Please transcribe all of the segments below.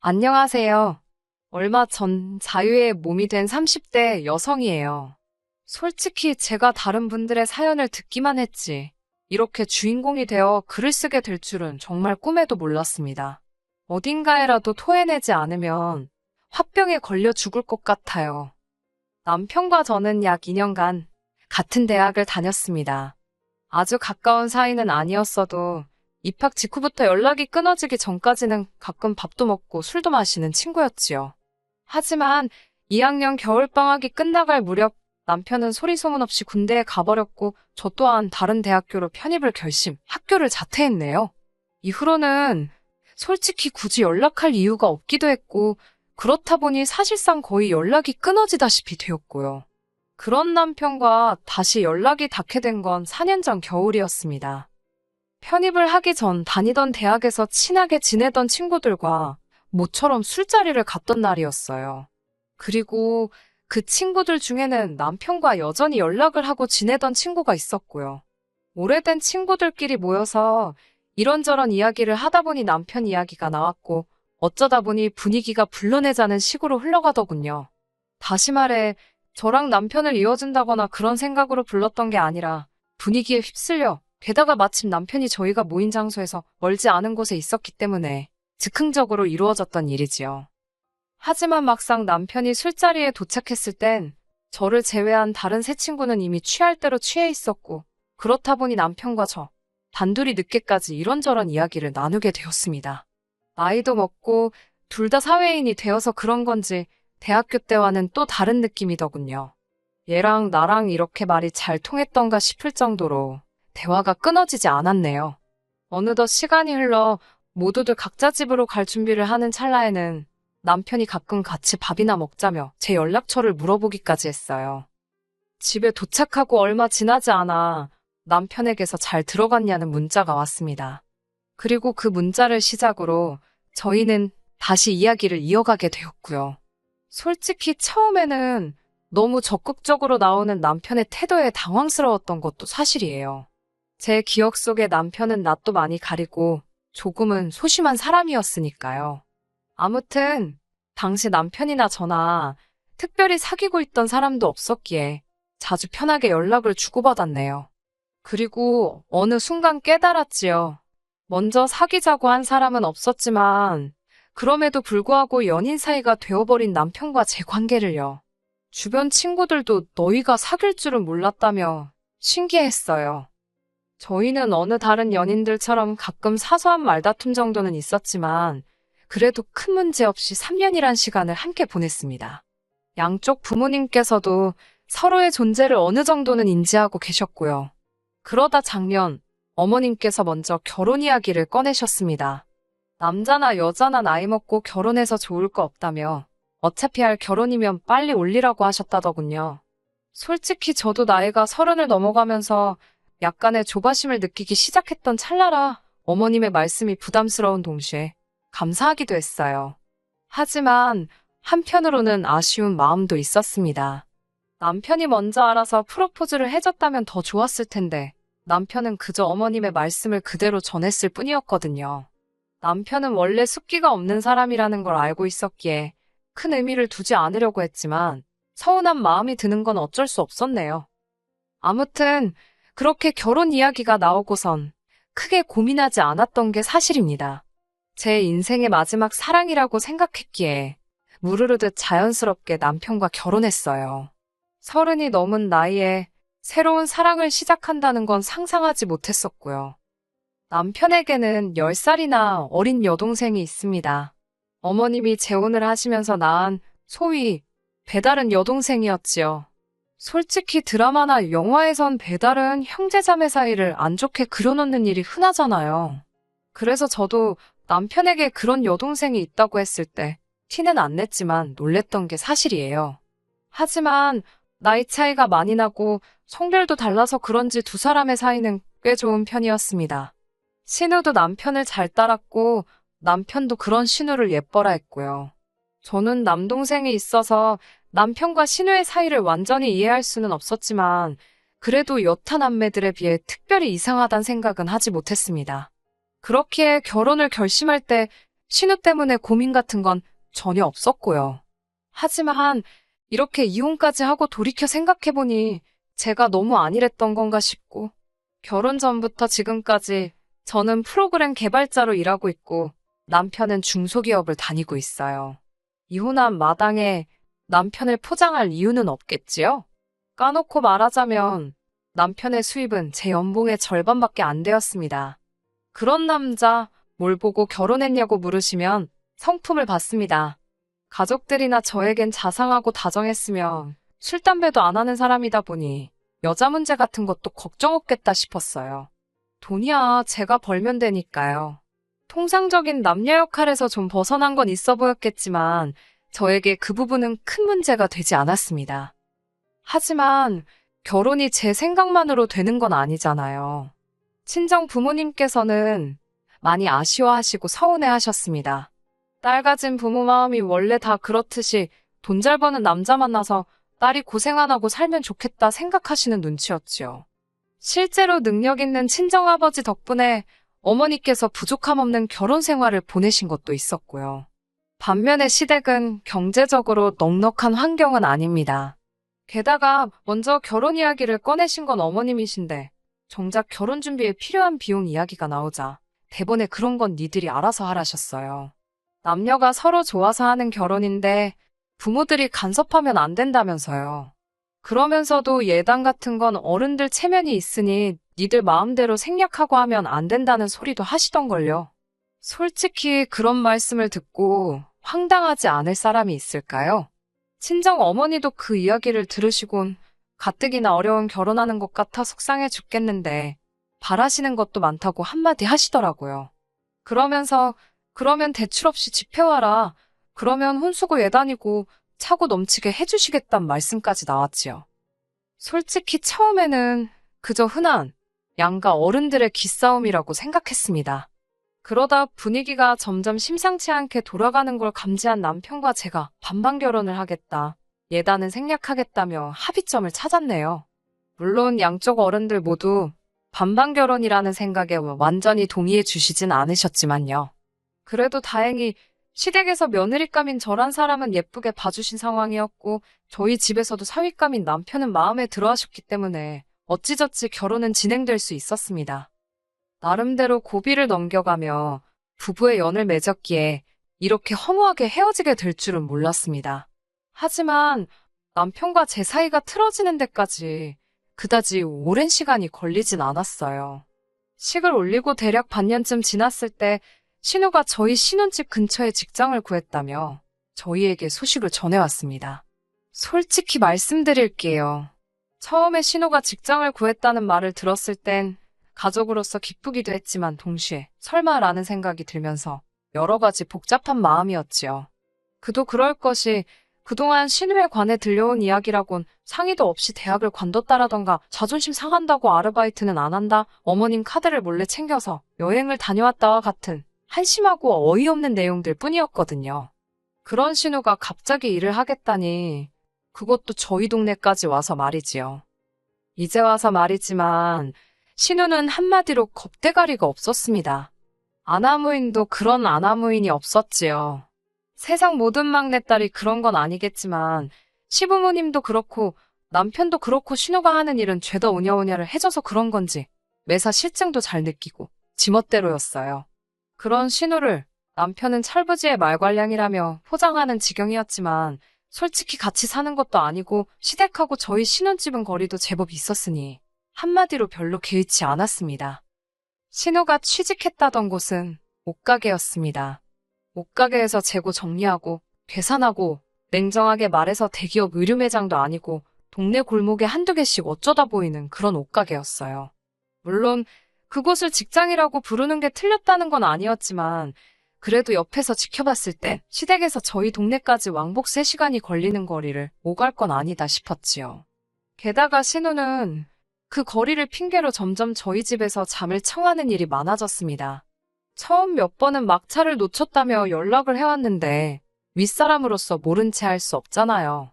안녕하세요. 얼마 전 자유의 몸이 된 30대 여성이에요. 솔직히 제가 다른 분들의 사연을 듣기만 했지, 이렇게 주인공이 되어 글을 쓰게 될 줄은 정말 꿈에도 몰랐습니다. 어딘가에라도 토해내지 않으면 화병에 걸려 죽을 것 같아요. 남편과 저는 약 2년간 같은 대학을 다녔습니다. 아주 가까운 사이는 아니었어도 입학 직후부터 연락이 끊어지기 전까지는 가끔 밥도 먹고 술도 마시는 친구였지요. 하지만 2학년 겨울방학이 끝나갈 무렵 남편은 소리 소문 없이 군대에 가버렸고 저 또한 다른 대학교로 편입을 결심, 학교를 자퇴했네요. 이후로는 솔직히 굳이 연락할 이유가 없기도 했고 그렇다 보니 사실상 거의 연락이 끊어지다시피 되었고요. 그런 남편과 다시 연락이 닿게 된 건 4년 전 겨울이었습니다. 편입을 하기 전 다니던 대학에서 친하게 지내던 친구들과 모처럼 술자리를 갔던 날이었어요. 그리고 그 친구들 중에는 남편과 여전히 연락을 하고 지내던 친구가 있었고요. 오래된 친구들끼리 모여서 이런저런 이야기를 하다 보니 남편 이야기가 나왔고 어쩌다 보니 분위기가 불러내자는 식으로 흘러가더군요. 다시 말해 저랑 남편을 이어준다거나 그런 생각으로 불렀던 게 아니라 분위기에 휩쓸려, 게다가 마침 남편이 저희가 모인 장소에서 멀지 않은 곳에 있었기 때문에 즉흥적으로 이루어졌던 일이지요. 하지만 막상 남편이 술자리에 도착했을 땐 저를 제외한 다른 세 친구는 이미 취할 대로 취해 있었고 그렇다 보니 남편과 저 단둘이 늦게까지 이런저런 이야기를 나누게 되었습니다. 나이도 먹고 둘 다 사회인이 되어서 그런 건지 대학교 때와는 또 다른 느낌이더군요. 얘랑 나랑 이렇게 말이 잘 통했던가 싶을 정도로 대화가 끊어지지 않았네요. 어느덧 시간이 흘러 모두들 각자 집으로 갈 준비를 하는 찰나에는 남편이 가끔 같이 밥이나 먹자며 제 연락처를 물어보기까지 했어요. 집에 도착하고 얼마 지나지 않아 남편에게서 잘 들어갔냐는 문자가 왔습니다. 그리고 그 문자를 시작으로 저희는 다시 이야기를 이어가게 되었고요. 솔직히 처음에는 너무 적극적으로 나오는 남편의 태도에 당황스러웠던 것도 사실이에요. 제 기억 속에 남편은 낯도 많이 가리고 조금은 소심한 사람이었으니까요. 아무튼 당시 남편이나 저나 특별히 사귀고 있던 사람도 없었기에 자주 편하게 연락을 주고받았네요. 그리고 어느 순간 깨달았지요. 먼저 사귀자고 한 사람은 없었지만 그럼에도 불구하고 연인 사이가 되어버린 남편과 제 관계를요. 주변 친구들도 너희가 사귈 줄은 몰랐다며 신기해했어요. 저희는 어느 다른 연인들처럼 가끔 사소한 말다툼 정도는 있었지만 그래도 큰 문제 없이 3년이란 시간을 함께 보냈습니다. 양쪽 부모님께서도 서로의 존재를 어느 정도는 인지하고 계셨고요. 그러다 작년 어머님께서 먼저 결혼 이야기를 꺼내셨습니다. 남자나 여자나 나이 먹고 결혼해서 좋을 거 없다며 어차피 할 결혼이면 빨리 올리라고 하셨다더군요. 솔직히 저도 나이가 30을 넘어가면서 약간의 조바심을 느끼기 시작했던 찰나라 어머님의 말씀이 부담스러운 동시에 감사하기도 했어요. 하지만 한편으로는 아쉬운 마음도 있었습니다. 남편이 먼저 알아서 프로포즈를 해줬다면 더 좋았을 텐데 남편은 그저 어머님의 말씀을 그대로 전했을 뿐이었거든요. 남편은 원래 숫기가 없는 사람이라는 걸 알고 있었기에 큰 의미를 두지 않으려고 했지만 서운한 마음이 드는 건 어쩔 수 없었네요. 아무튼 그렇게 결혼 이야기가 나오고선 크게 고민하지 않았던 게 사실입니다. 제 인생의 마지막 사랑이라고 생각했기에 무르르듯 자연스럽게 남편과 결혼했어요. 30이 넘은 나이에 새로운 사랑을 시작한다는 건 상상하지 못했었고요. 남편에게는 10살이나 어린 여동생이 있습니다. 어머님이 재혼을 하시면서 낳은 소위 배다른 여동생이었지요. 솔직히 드라마나 영화에선 배다른 형제자매 사이를 안 좋게 그려놓는 일이 흔하잖아요. 그래서 저도 남편에게 그런 여동생이 있다고 했을 때 티는 안 냈지만 놀랬던 게 사실이에요. 하지만 나이 차이가 많이 나고 성별도 달라서 그런지 두 사람의 사이는 꽤 좋은 편이었습니다. 신우도 남편을 잘 따랐고 남편도 그런 신우를 예뻐라 했고요. 저는 남동생이 있어서 남편과 신우의 사이를 완전히 이해할 수는 없었지만 그래도 여타 남매들에 비해 특별히 이상하단 생각은 하지 못했습니다. 그렇기에 결혼을 결심할 때 신우 때문에 고민 같은 건 전혀 없었고요. 하지만 이렇게 이혼까지 하고 돌이켜 생각해보니 제가 너무 안일했던 건가 싶고, 결혼 전부터 지금까지 저는 프로그램 개발자로 일하고 있고 남편은 중소기업을 다니고 있어요. 이혼한 마당에 남편을 포장할 이유는 없겠지요? 까놓고 말하자면 남편의 수입은 제 연봉의 절반밖에 안 되었습니다. 그런 남자 뭘 보고 결혼했냐고 물으시면 성품을 받습니다. 가족들이나 저에겐 자상하고 다정했으며 술, 담배도 안 하는 사람이다 보니 여자 문제 같은 것도 걱정 없겠다 싶었어요. 돈이야 제가 벌면 되니까요. 통상적인 남녀 역할에서 좀 벗어난 건 있어 보였겠지만 저에게 그 부분은 큰 문제가 되지 않았습니다. 하지만 결혼이 제 생각만으로 되는 건 아니잖아요. 친정 부모님께서는 많이 아쉬워하시고 서운해하셨습니다. 딸 가진 부모 마음이 원래 다 그렇듯이 돈 잘 버는 남자 만나서 딸이 고생 안 하고 살면 좋겠다 생각하시는 눈치였지요. 실제로 능력 있는 친정아버지 덕분에 어머니께서 부족함 없는 결혼 생활을 보내신 것도 있었고요. 반면에 시댁은 경제적으로 넉넉한 환경은 아닙니다. 게다가 먼저 결혼 이야기를 꺼내신 건 어머님이신데 정작 결혼 준비에 필요한 비용 이야기가 나오자 대본에 그런 건 니들이 알아서 하라셨어요. 남녀가 서로 좋아서 하는 결혼인데 부모들이 간섭하면 안 된다면서요. 그러면서도 예단 같은 건 어른들 체면이 있으니 니들 마음대로 생략하고 하면 안 된다는 소리도 하시던걸요. 솔직히 그런 말씀을 듣고 황당하지 않을 사람이 있을까요? 친정 어머니도 그 이야기를 들으시곤 가뜩이나 어려운 결혼하는 것 같아 속상해 죽겠는데 바라시는 것도 많다고 한마디 하시더라고요. 그러면서 그러면 대출 없이 집해와라. 그러면 혼수고 예단이고 차고 넘치게 해주시겠단 말씀까지 나왔지요. 솔직히 처음에는 그저 흔한 양가 어른들의 기싸움이라고 생각했습니다. 그러다 분위기가 점점 심상치 않게 돌아가는 걸 감지한 남편과 제가 반반 결혼을 하겠다, 예단은 생략하겠다며 합의점을 찾았네요. 물론 양쪽 어른들 모두 반반 결혼이라는 생각에 완전히 동의해 주시진 않으셨지만요. 그래도 다행히 시댁에서 며느리감인 저란 사람은 예쁘게 봐주신 상황이었고 저희 집에서도 사위감인 남편은 마음에 들어하셨기 때문에 어찌저찌 결혼은 진행될 수 있었습니다. 나름대로 고비를 넘겨가며 부부의 연을 맺었기에 이렇게 허무하게 헤어지게 될 줄은 몰랐습니다. 하지만 남편과 제 사이가 틀어지는 데까지 그다지 오랜 시간이 걸리진 않았어요. 식을 올리고 대략 반년쯤 지났을 때 신우가 저희 신혼집 근처에 직장을 구했다며 저희에게 소식을 전해왔습니다. 솔직히 말씀드릴게요. 처음에 신우가 직장을 구했다는 말을 들었을 땐 가족으로서 기쁘기도 했지만 동시에 설마라는 생각이 들면서 여러 가지 복잡한 마음이었지요. 그도 그럴 것이 그동안 신우에 관해 들려온 이야기라곤 상의도 없이 대학을 관뒀다라던가 자존심 상한다고 아르바이트는 안 한다, 어머님 카드를 몰래 챙겨서 여행을 다녀왔다와 같은 한심하고 어이없는 내용들 뿐이었거든요. 그런 신우가 갑자기 일을 하겠다니 그것도 저희 동네까지 와서 말이지요. 이제 와서 말이지만 신우는 한마디로 겁대가리가 없었습니다. 아나무인도 그런 아나무인이 없었지요. 세상 모든 막내딸이 그런 건 아니겠지만 시부모님도 그렇고 남편도 그렇고 신우가 하는 일은 죄다 오냐오냐를 해줘서 그런 건지 매사 실증도 잘 느끼고 지멋대로였어요. 그런 신우를 남편은 철부지의 말괄량이라며 포장하는 지경이었지만 솔직히 같이 사는 것도 아니고 시댁하고 저희 신혼집은 거리도 제법 있었으니 한마디로 별로 개의치 않았습니다. 신우가 취직했다던 곳은 옷가게였습니다. 옷가게에서 재고 정리하고 계산하고 냉정하게 말해서 대기업 의류 매장도 아니고 동네 골목에 한두 개씩 어쩌다 보이는 그런 옷가게였어요. 물론 그곳을 직장이라고 부르는 게 틀렸다는 건 아니었지만 그래도 옆에서 지켜봤을 때 시댁에서 저희 동네까지 왕복 3시간이 걸리는 거리를 오갈 건 아니다 싶었지요. 게다가 신우는 그 거리를 핑계로 점점 저희 집에서 잠을 청하는 일이 많아졌습니다. 처음 몇 번은 막차를 놓쳤다며 연락을 해왔는데 윗사람으로서 모른 채 할 수 없잖아요.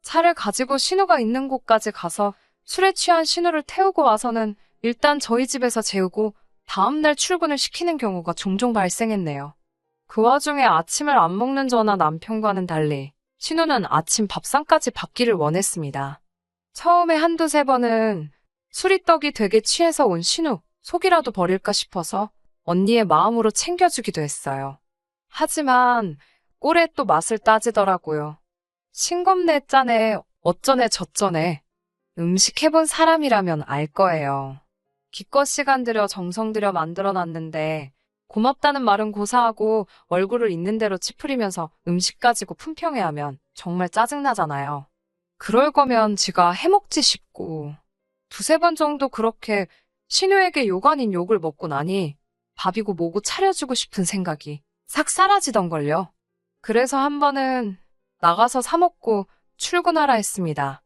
차를 가지고 신우가 있는 곳까지 가서 술에 취한 신우를 태우고 와서는 일단 저희 집에서 재우고 다음날 출근을 시키는 경우가 종종 발생했네요. 그 와중에 아침을 안 먹는 저나 남편과는 달리 신우는 아침 밥상까지 받기를 원했습니다. 처음에 한두 세 번은 술이 떡이 되게 취해서 온 신우, 속이라도 버릴까 싶어서 언니의 마음으로 챙겨주기도 했어요. 하지만 꼴에 또 맛을 따지더라고요. 싱겁네 짜네 어쩌네 저쩌네. 음식 해본 사람이라면 알 거예요. 기껏 시간 들여 정성 들여 만들어놨는데 고맙다는 말은 고사하고 얼굴을 있는 대로 찌푸리면서 음식 가지고 품평해하면 정말 짜증나잖아요. 그럴 거면 지가 해먹지 싶고 두세 번 정도 그렇게 신우에게 욕 아닌 욕을 먹고 나니 밥이고 뭐고 차려주고 싶은 생각이 싹 사라지던걸요. 그래서 한 번은 나가서 사 먹고 출근하라 했습니다.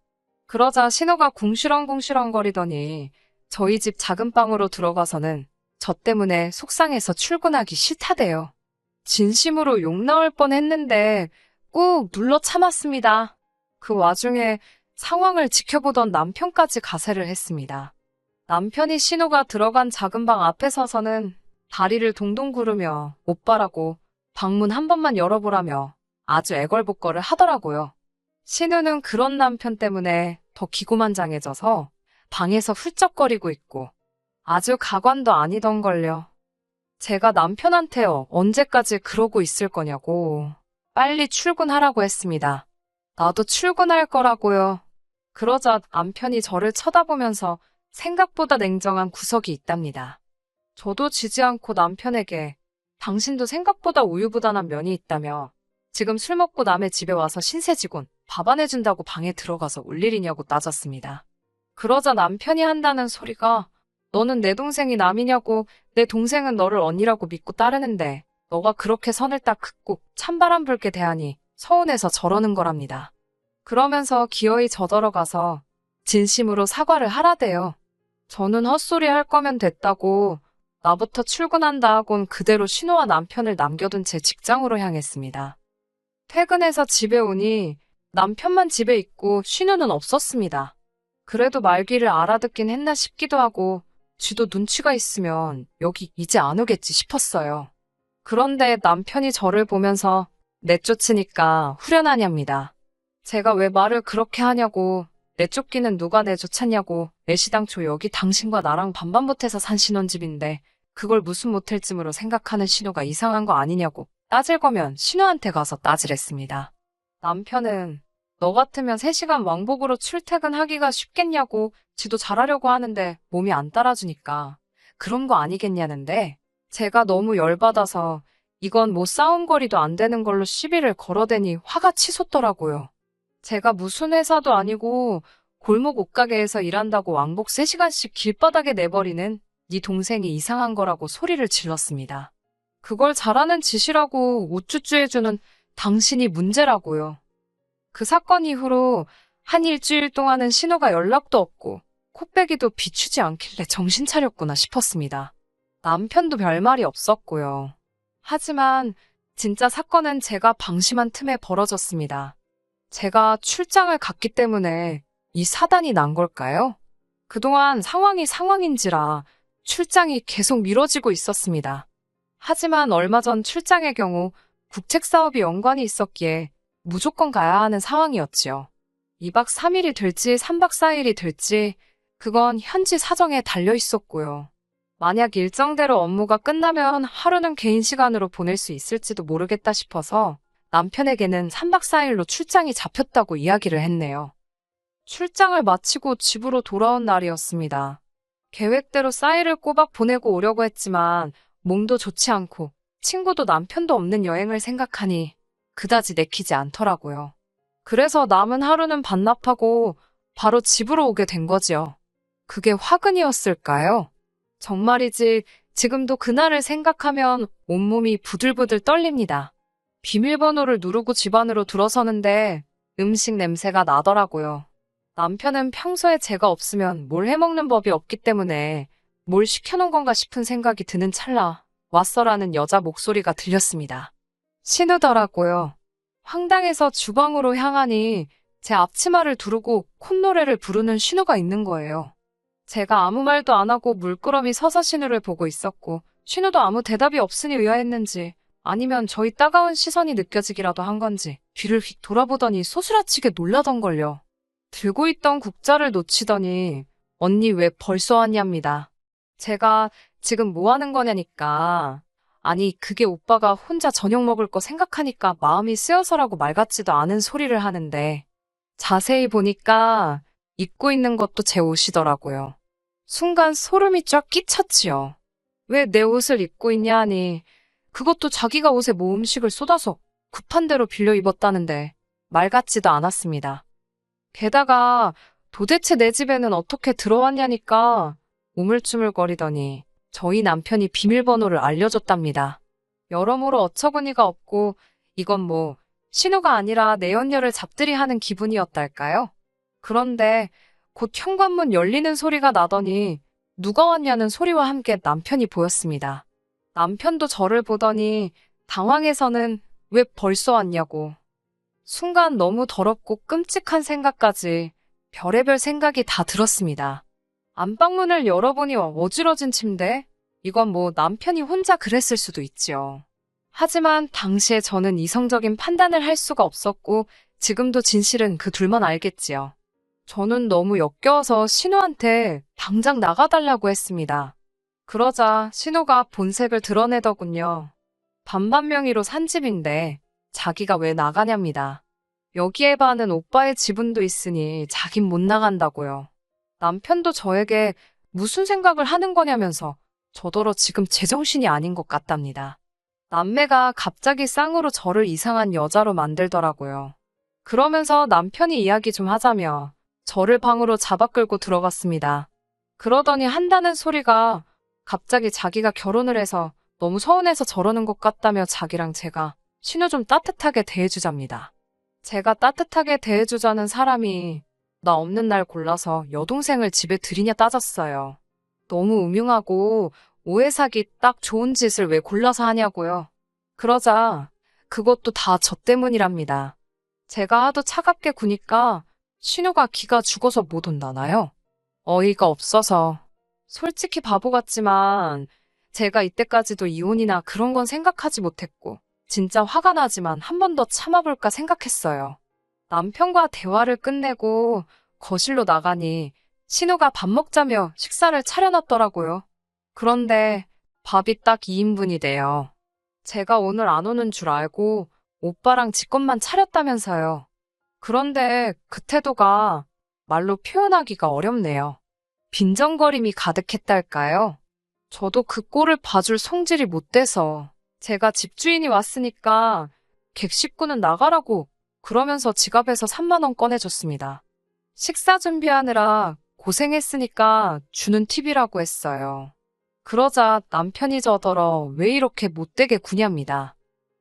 그러자 신우가 궁시렁궁시렁거리더니 저희 집 작은 방으로 들어가서는 저 때문에 속상해서 출근하기 싫다대요. 진심으로 욕 나올 뻔했는데 꾹 눌러 참았습니다. 그 와중에 상황을 지켜보던 남편까지 가세를 했습니다. 남편이 신우가 들어간 작은 방 앞에 서서는 다리를 동동 구르며 오빠라고 방문 한 번만 열어보라며 아주 애걸복걸을 하더라고요. 신우는 그런 남편 때문에 더 기고만장해져서 방에서 훌쩍거리고 있고 아주 가관도 아니던걸요. 제가 남편한테 언제까지 그러고 있을 거냐고 빨리 출근하라고 했습니다. 나도 출근할 거라고요. 그러자 남편이 저를 쳐다보면서 생각보다 냉정한 구석이 있답니다. 저도 지지 않고 남편에게 당신도 생각보다 우유부단한 면이 있다며 지금 술 먹고 남의 집에 와서 신세지곤 밥 안 해준다고 방에 들어가서 올 일이냐고 따졌습니다. 그러자 남편이 한다는 소리가 너는 내 동생이 남이냐고 내 동생은 너를 언니라고 믿고 따르는데 너가 그렇게 선을 딱 긋고 찬바람 불게 대하니 서운해서 저러는 거랍니다. 그러면서 기어이 저더러가서 진심으로 사과를 하라대요. 저는 헛소리 할 거면 됐다고 나부터 출근한다 하곤 그대로 신우와 남편을 남겨둔 제 직장으로 향했습니다. 퇴근해서 집에 오니 남편만 집에 있고 신우는 없었습니다. 그래도 말귀를 알아듣긴 했나 싶기도 하고 쥐도 눈치가 있으면 여기 이제 안 오겠지 싶었어요. 그런데 남편이 저를 보면서 내쫓으니까 후련하냐입니다. 제가 왜 말을 그렇게 하냐고 내쫓기는 누가 내쫓았냐고 애시당초 여기 당신과 나랑 반반 못해서 산 신혼집인데 그걸 무슨 모텔쯤으로 생각하는 신우가 이상한 거 아니냐고 따질 거면 신우한테 가서 따지랬습니다. 남편은 너 같으면 3시간 왕복으로 출퇴근하기가 쉽겠냐고 지도 잘하려고 하는데 몸이 안 따라주니까 그런 거 아니겠냐는데 제가 너무 열받아서 이건 뭐 싸움거리도 안 되는 걸로 시비를 걸어대니 화가 치솟더라고요. 제가 무슨 회사도 아니고 골목 옷가게에서 일한다고 왕복 3시간씩 길바닥에 내버리는 네 동생이 이상한 거라고 소리를 질렀습니다. 그걸 잘하는 짓이라고 우쭈쭈 해주는 당신이 문제라고요. 그 사건 이후로 한 일주일 동안은 신우가 연락도 없고 콧배기도 비추지 않길래 정신 차렸구나 싶었습니다. 남편도 별말이 없었고요. 하지만 진짜 사건은 제가 방심한 틈에 벌어졌습니다. 제가 출장을 갔기 때문에 이 사단이 난 걸까요? 그동안 상황이 상황인지라 출장이 계속 미뤄지고 있었습니다. 하지만 얼마 전 출장의 경우 국책사업이 연관이 있었기에 무조건 가야 하는 상황이었지요. 2박 3일이 될지 3박 4일이 될지 그건 현지 사정에 달려 있었고요. 만약 일정대로 업무가 끝나면 하루는 개인 시간으로 보낼 수 있을지도 모르겠다 싶어서 남편에게는 3박 4일로 출장이 잡혔다고 이야기를 했네요. 출장을 마치고 집으로 돌아온 날이었습니다. 계획대로 사인을 꼬박 보내고 오려고 했지만 몸도 좋지 않고 친구도 남편도 없는 여행을 생각하니 그다지 내키지 않더라고요. 그래서 남은 하루는 반납하고 바로 집으로 오게 된 거지요. 그게 화근이었을까요? 정말이지 지금도 그날을 생각하면 온몸이 부들부들 떨립니다. 비밀번호를 누르고 집 안으로 들어서는데 음식 냄새가 나더라고요. 남편은 평소에 제가 없으면 뭘 해먹는 법이 없기 때문에 뭘 시켜놓은 건가 싶은 생각이 드는 찰나 왔어라는 여자 목소리가 들렸습니다. 신우더라고요. 황당해서 주방으로 향하니 제 앞치마를 두르고 콧노래를 부르는 신우가 있는 거예요. 제가 아무 말도 안 하고 물끄러미 서서 신우를 보고 있었고 신우도 아무 대답이 없으니 의아했는지 아니면 저희 따가운 시선이 느껴지기라도 한 건지 뒤를 휙 돌아보더니 소스라치게 놀라던걸요. 들고 있던 국자를 놓치더니 언니 왜 벌써 왔냐입니다. 제가 지금 뭐 하는 거냐니까. 아니 그게 오빠가 혼자 저녁 먹을 거 생각하니까 마음이 쓰여서라고 말 같지도 않은 소리를 하는데 자세히 보니까 입고 있는 것도 제 옷이더라고요. 순간 소름이 쫙 끼쳤지요. 왜 내 옷을 입고 있냐 하니 그것도 자기가 옷에 모음식을 쏟아서 급한 대로 빌려 입었다는데 말 같지도 않았습니다. 게다가 도대체 내 집에는 어떻게 들어왔냐니까 우물쭈물거리더니 저희 남편이 비밀번호를 알려줬답니다. 여러모로 어처구니가 없고 이건 뭐 신호가 아니라 내연녀를 잡들이 하는 기분이었달까요? 그런데 곧 현관문 열리는 소리가 나더니 누가 왔냐는 소리와 함께 남편이 보였습니다. 남편도 저를 보더니 당황해서는 왜 벌써 왔냐고. 순간 너무 더럽고 끔찍한 생각까지 별의별 생각이 다 들었습니다. 안방문을 열어보니 어지러진 침대? 이건 뭐 남편이 혼자 그랬을 수도 있지요. 하지만 당시에 저는 이성적인 판단을 할 수가 없었고 지금도 진실은 그 둘만 알겠지요. 저는 너무 역겨워서 신우한테 당장 나가달라고 했습니다. 그러자 신우가 본색을 드러내더군요. 반반명의로 산 집인데 자기가 왜 나가냐입니다. 여기에 반은 오빠의 지분도 있으니 자긴 못 나간다고요. 남편도 저에게 무슨 생각을 하는 거냐면서 저더러 지금 제정신이 아닌 것 같답니다. 남매가 갑자기 쌍으로 저를 이상한 여자로 만들더라고요. 그러면서 남편이 이야기 좀 하자며 저를 방으로 잡아 끌고 들어갔습니다. 그러더니 한다는 소리가 갑자기 자기가 결혼을 해서 너무 서운해서 저러는 것 같다며 자기랑 제가 신우 좀 따뜻하게 대해주잡니다. 제가 따뜻하게 대해주자는 사람이 나 없는 날 골라서 여동생을 집에 들이냐 따졌어요. 너무 음흉하고 오해사기 딱 좋은 짓을 왜 골라서 하냐고요. 그러자 그것도 다 저 때문이랍니다. 제가 하도 차갑게 구니까 신우가 기가 죽어서 못 온다나요? 어이가 없어서. 솔직히 바보 같지만 제가 이때까지도 이혼이나 그런 건 생각하지 못했고 진짜 화가 나지만 한 번 더 참아볼까 생각했어요. 남편과 대화를 끝내고 거실로 나가니 신우가 밥 먹자며 식사를 차려놨더라고요. 그런데 밥이 딱 2인분이 돼요. 제가 오늘 안 오는 줄 알고 오빠랑 지 것만 차렸다면서요. 그런데 그 태도가 말로 표현하기가 어렵네요. 빈정거림이 가득했달까요? 저도 그 꼴을 봐줄 성질이 못 돼서 제가 집주인이 왔으니까 객식구는 나가라고 그러면서 지갑에서 3만 원 꺼내줬습니다. 식사 준비하느라 고생했으니까 주는 팁이라고 했어요. 그러자 남편이 저더러 왜 이렇게 못되게 구냐입니다.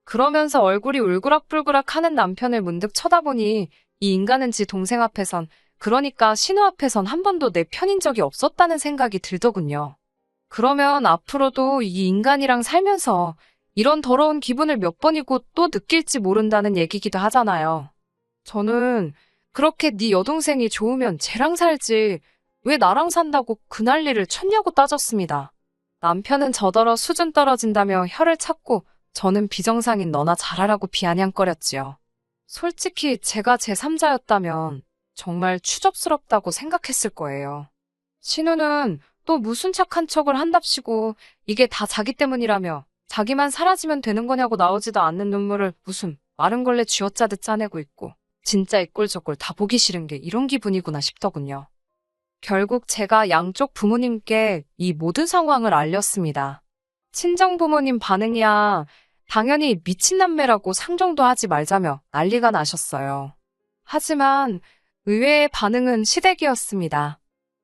그러면서 얼굴이 울그락불그락 하는 남편을 문득 쳐다보니 이 인간은 지 동생 앞에선 그러니까 신우 앞에선 한 번도 내 편인 적이 없었다는 생각이 들더군요. 그러면 앞으로도 이 인간이랑 살면서 이런 더러운 기분을 몇 번이고 또 느낄지 모른다는 얘기기도 하잖아요. 저는 그렇게 네 여동생이 좋으면 쟤랑 살지 왜 나랑 산다고 그 난리를 쳤냐고 따졌습니다. 남편은 저더러 수준 떨어진다며 혀를 찾고 저는 비정상인 너나 잘하라고 비아냥거렸지요. 솔직히 제가 제3자였다면 정말 추접스럽다고 생각했을 거예요. 신우는 또 무슨 착한 척을 한답시고 이게 다 자기 때문이라며 자기만 사라지면 되는 거냐고 나오지도 않는 눈물을 무슨 마른 걸레 쥐어짜듯 짜내고 있고 진짜 이꼴저꼴 다 보기 싫은 게 이런 기분이구나 싶더군요. 결국 제가 양쪽 부모님께 이 모든 상황을 알렸습니다. 친정 부모님 반응이야 당연히 미친 남매라고 상종도 하지 말자며 난리가 나셨어요. 하지만 의외의 반응은 시댁이었습니다.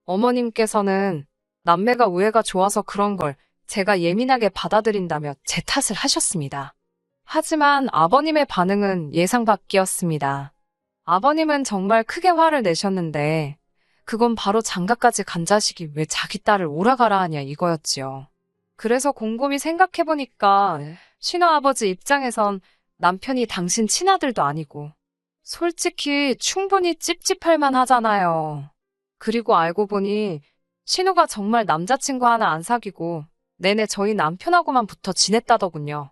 어머님께서는 남매가 우애가 좋아서 그런 걸 제가 예민하게 받아들인다며 제 탓을 하셨습니다. 하지만 아버님의 반응은 예상 밖이었습니다. 아버님은 정말 크게 화를 내셨는데 그건 바로 장가까지 간 자식이 왜 자기 딸을 오라가라 하냐 이거였지요. 그래서 곰곰이 생각해보니까 신우아버지 입장에선 남편이 당신 친아들도 아니고 솔직히 충분히 찝찝할 만하잖아요. 그리고 알고 보니 신우가 정말 남자친구 하나 안 사귀고 내내 저희 남편하고만 붙어 지냈다더군요.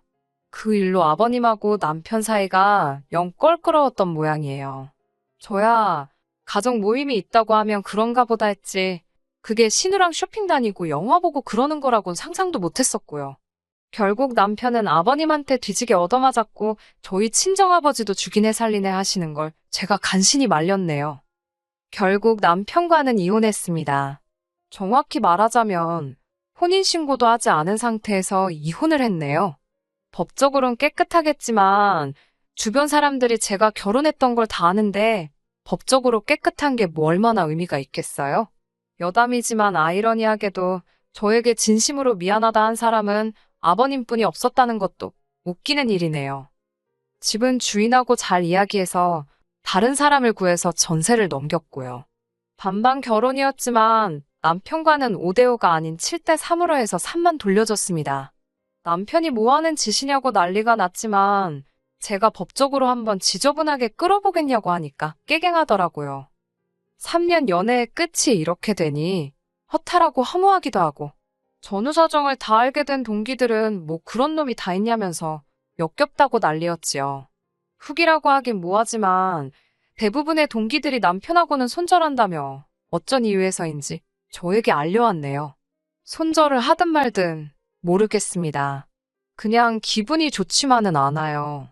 그 일로 아버님하고 남편 사이가 영 껄끄러웠던 모양이에요. 저야 가족 모임이 있다고 하면 그런가 보다 했지. 그게 신우랑 쇼핑 다니고 영화 보고 그러는 거라곤 상상도 못했었고요. 결국 남편은 아버님한테 뒤지게 얻어맞았고 저희 친정아버지도 죽이네 살리네 하시는 걸 제가 간신히 말렸네요. 결국 남편과는 이혼했습니다. 정확히 말하자면 혼인신고도 하지 않은 상태에서 이혼을 했네요. 법적으론 깨끗하겠지만 주변 사람들이 제가 결혼했던 걸 다 아는데 법적으로 깨끗한 게 뭐 얼마나 의미가 있겠어요? 여담이지만 아이러니하게도 저에게 진심으로 미안하다 한 사람은 아버님뿐이 없었다는 것도 웃기는 일이네요. 집은 주인하고 잘 이야기해서 다른 사람을 구해서 전세를 넘겼고요. 반반 결혼이었지만 남편과는 5대5가 아닌 7대3으로 해서 3만 돌려줬습니다. 남편이 뭐하는 짓이냐고 난리가 났지만 제가 법적으로 한번 지저분하게 끌어보겠냐고 하니까 깨갱하더라고요. 3년 연애의 끝이 이렇게 되니 허탈하고 허무하기도 하고 전후 사정을 다 알게 된 동기들은 뭐 그런 놈이 다 있냐면서 역겹다고 난리였지요. 후기라고 하긴 뭐하지만 대부분의 동기들이 남편하고는 손절한다며 어쩐 이유에서인지 저에게 알려왔네요. 손절을 하든 말든 모르겠습니다. 그냥 기분이 좋지만은 않아요.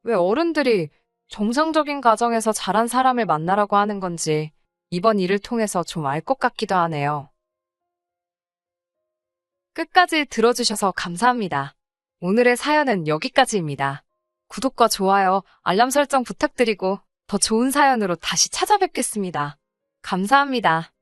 왜 어른들이 정상적인 가정에서 자란 사람을 만나라고 하는 건지 이번 일을 통해서 좀 알 것 같기도 하네요. 끝까지 들어주셔서 감사합니다. 오늘의 사연은 여기까지입니다. 구독과 좋아요, 알람 설정 부탁드리고 더 좋은 사연으로 다시 찾아뵙겠습니다. 감사합니다.